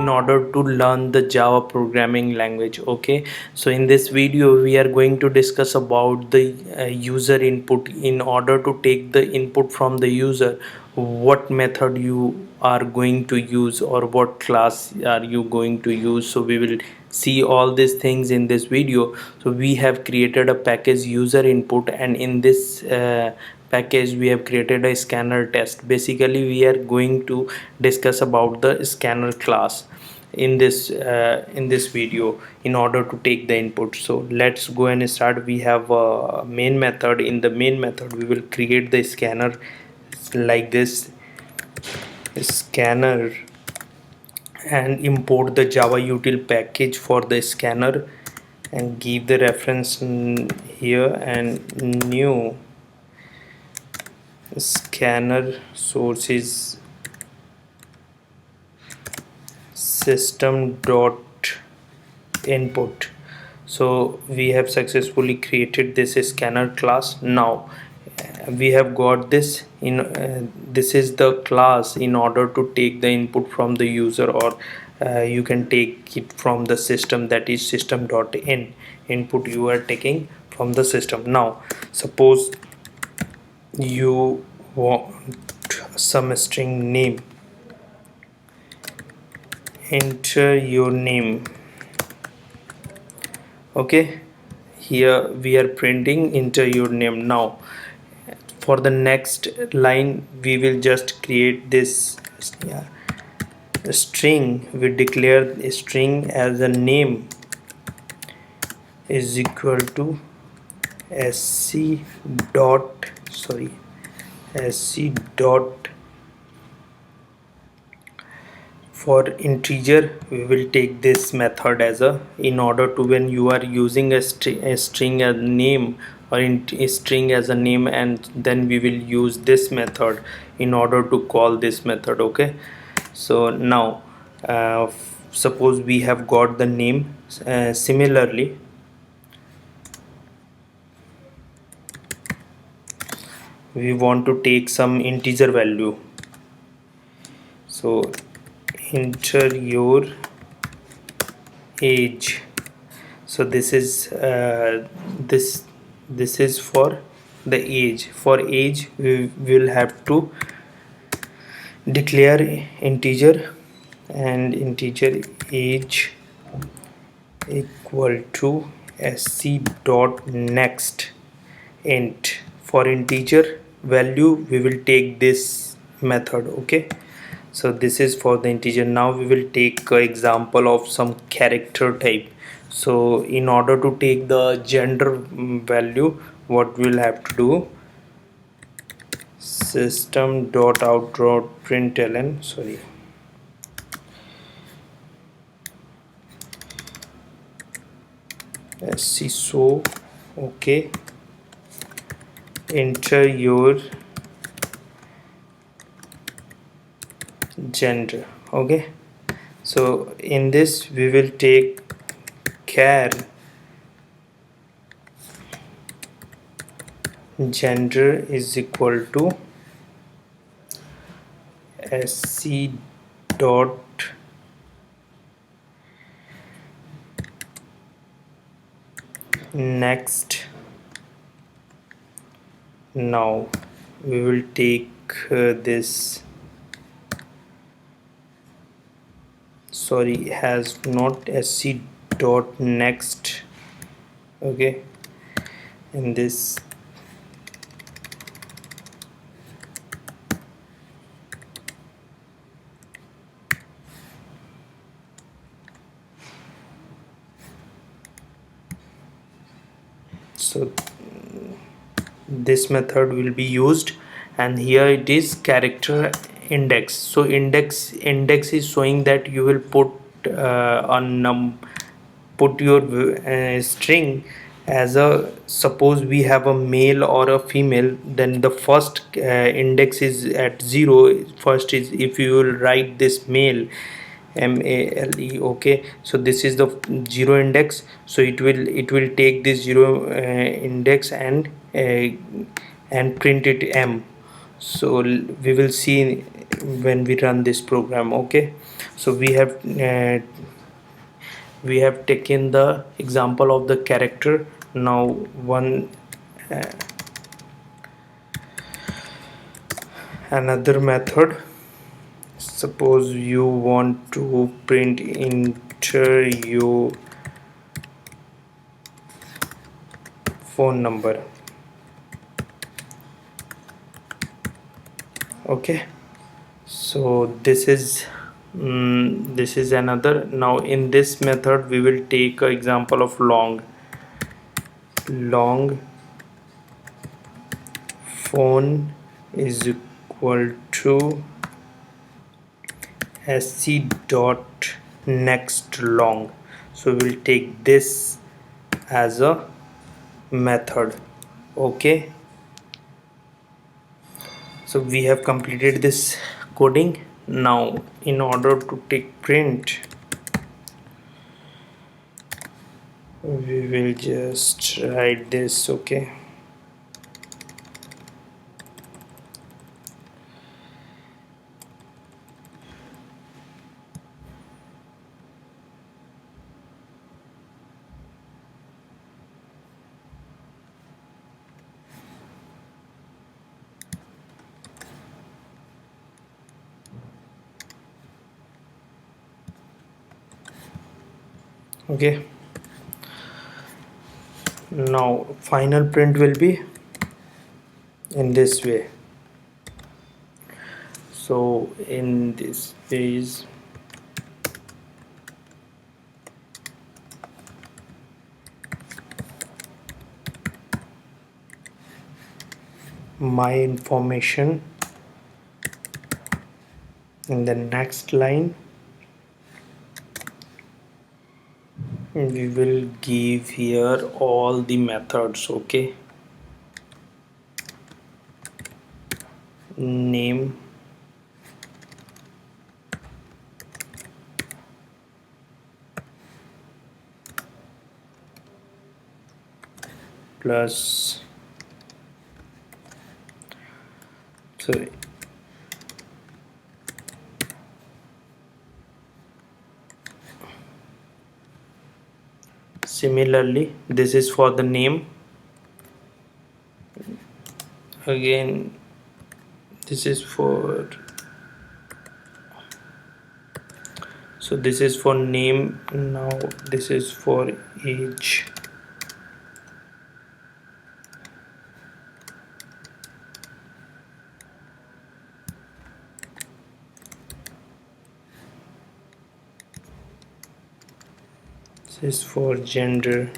in order to learn the Java programming language. Okay, so in this video we are going to discuss about the user input. In order to take the input from the user, what method you are going to use or what class are you going to use. So we will see all these things in this video. So we have created a package user input, and in this package we have created a scanner test. Basically we are going to discuss about the scanner class in this video in order to take the input. So let's go and start. We have a main method. In the main method we will create the scanner like this scanner and import the Java util package for the scanner and give the reference here and new scanner sources system dot input. So we have successfully created this scanner class. Now we have got this in this is the class in order to take the input from the user, or you can take it from the system, that is system dot in input you are taking from the system. Now suppose you want some string name, enter your name. Okay, here we are printing enter your name. Now for the next line we will just create this string. We declare a string as a name is equal to sc dot for integer. We will take this method as a, in order to, when you are using a string as name or a string as a name, and then we will use this method in order to call this method. Okay, so now suppose we have got the name. Similarly we want to take some integer value, so enter your age. So this is this is for the age. For age we will have to declare integer, and integer age equal to sc dot next int. For integer value we will take this method. Okay, so this is for the integer. Now we will take an example of some character type. So in order to take the gender value, what we'll have to do, system dot out dot println, sorry, sc so okay, enter your gender. Okay, so in this we will take char gender is equal to sc dot next. Now we will take this, sorry, has not sc dot next. Okay, in this so this method will be used, and here it is character index. So index is showing that you will put put your string as a, suppose we have a male or a female, then the first index is at 0. First is, if you will write this male, male. Okay, so this is the 0 index, so it will take this 0 index and print it m. So we will see when we run this program. Okay, so we have taken the example of the character. Now one another method, suppose you want to print enter your phone number. Okay, so this is another. Now in this method we will take an example of long phone is equal to sc dot next long. So we'll take this as a method. Okay, so we have completed this coding. Now in order to take print, we will just write this. Okay, okay, now final print will be in this way. So in this phase, my information, in the next line we will give here all the methods. Okay, name plus, sorry, similarly this is for the name. Again this is for, so this is for name. Now this is for age. This is for gender.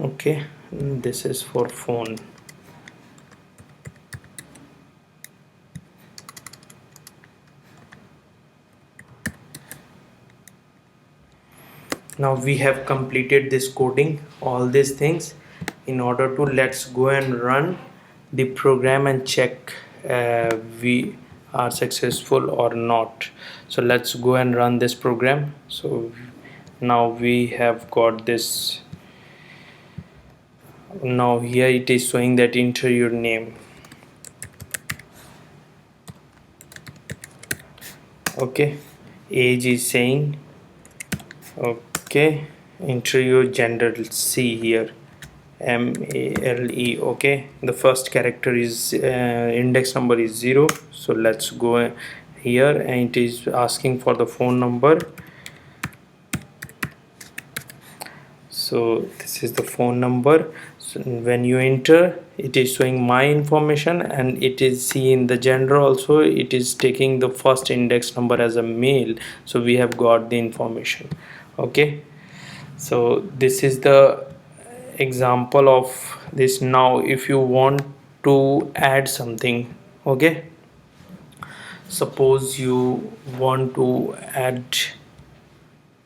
Okay, this is for phone. Now we have completed this coding, all these things. In order to, let's go and run the program and check we are successful or not. So let's go and run this program. So now we have got this. Now here it is showing that enter your name. Okay, age is saying, okay, enter your gender. See here, male. Okay, the first character is index number is 0. So let's go here, and it is asking for the phone number. So this is the phone number. So when you enter, it is showing my information, and it is seeing the gender also. It is taking the first index number as a male. So we have got the information. Okay, so this is the example of this. Now if you want to add something, okay, suppose you want to add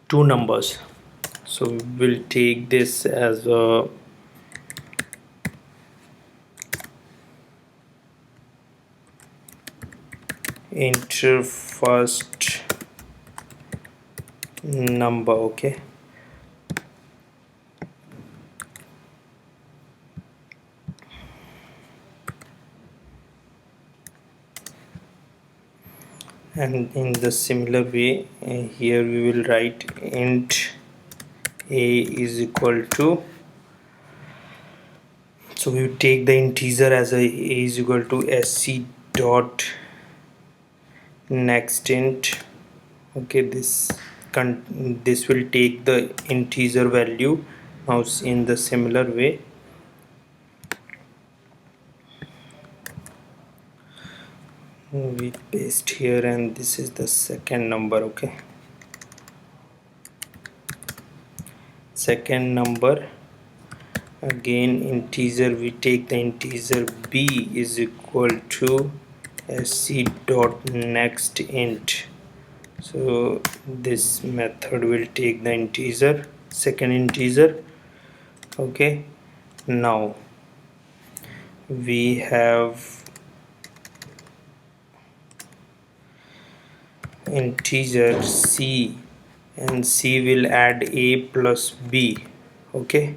two numbers. So we'll take this as a enter first number. Okay, and in the similar way, here we will write int a is equal to, so we take the integer as a is equal to sc dot next int. Okay, this will take the integer value. Now in the similar way, we paste here, and this is the second number. Okay, second number, again integer, we take the integer b is equal to sc dot next int. So this method will take the integer, second integer. Okay, now we have integer c, and c will add a plus b. Okay,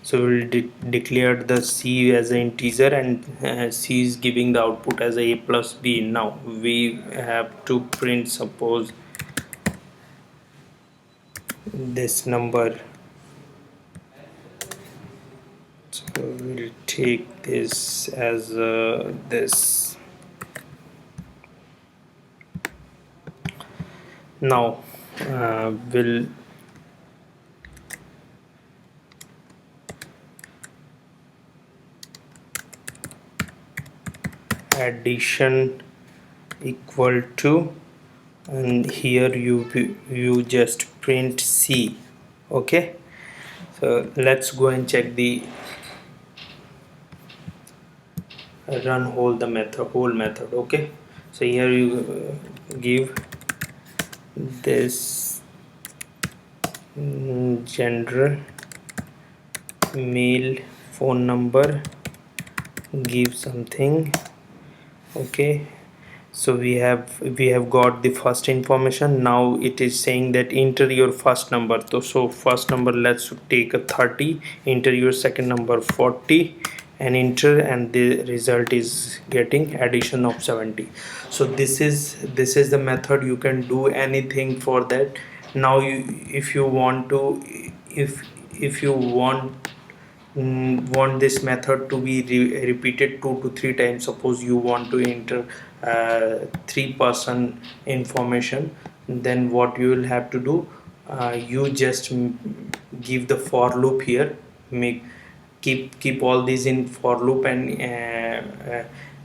so we'll declare the c as an integer, and c is giving the output as a plus b. Now we have to print, suppose, this number. So we'll take this as this. Now we'll addition equal to, and here you just print c. Okay, so let's go and check the run whole method. Okay, so here you give this gender, male, phone number, give something. Okay, so we have got the first information. Now it is saying that enter your first number. So first number, let's take a 30, enter your second number 40, and enter, and the result is getting addition of 70. So this is the method. You can do anything for that. Now if you want to, if you want this method to be repeated 2 to 3 times, suppose you want to enter 3-person information, then what you will have to do, you just give the for loop here, make keep all these in for loop,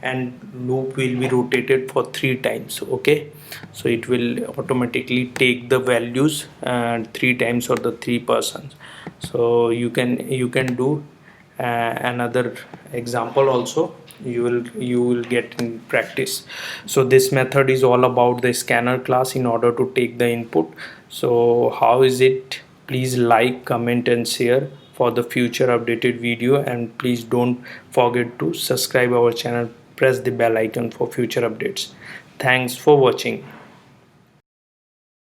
and loop will be rotated for 3 times. Okay, so it will automatically take the values 3 times or the 3 persons. So you can do another example also. You will get in practice. So this method is all about the scanner class in order to take the input. So how is it? Please like, comment and share for the future updated video, and please don't forget to subscribe our channel, press the bell icon for future updates. Thanks for watching.